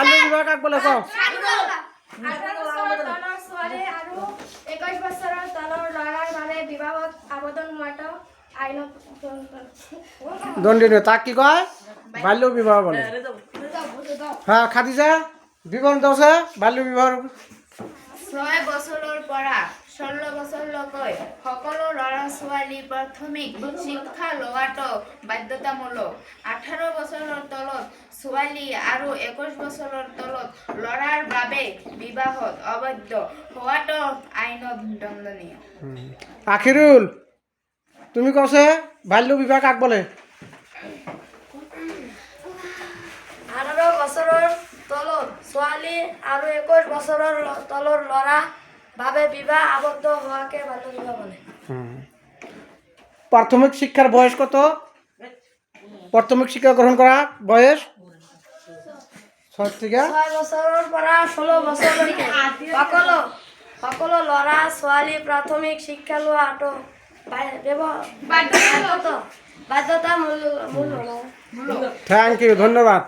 বাল্য বিবাহ কাক বলে কও? 18 বছৰৰ তলৰ ছোৱালী আৰু 21 বছৰৰ তলৰ ল'ৰাৰ বাবে বিবাহত আবদ্ধ হোৱাটো আইনত দণ্ডনীয়। তাক কি কয়? বাল্য বিবাহ বলে। হ্যাঁ খাদিজা বিবরণ দাওছে বাল্য বিবাহ। 6 বছৰৰ পৰা 16 বছৰলৈকে সকলো ল'ৰা ছোৱালী প্ৰাথমিক শিক্ষা লোৱাটো বাধ্যতামূলক। 18 বছৰৰ তলত ছোৱালী আৰু 21 বছৰৰ তলত ল'ৰাৰ বাবে বিবাহত আবদ্ধ হোৱাটো আইনত দণ্ডনীয়। আখিরুল তুমি কওছে বাল্য বিবাহ কাক বলে? 18 বছৰৰ তলৰ ছোৱালী আৰু 21 বছৰৰ তলৰ ল'ৰা বাবে বিবাহ আবদ্ধ হোৱাকে বাল্য বিবাহ বলে। প্রাথমিক শিক্ষার বয়স কত? প্রাথমিক শিক্ষা গ্রহণ করা বয়স 6 থেকে 6 বছৰৰ পৰা 16 বছৰলৈকে সকলো ল'ৰা ছোৱালী প্ৰাথমিক শিক্ষা লোৱাটো বাধ্যতামূলক। থ্যাংক ইউ ধন্যবাদ।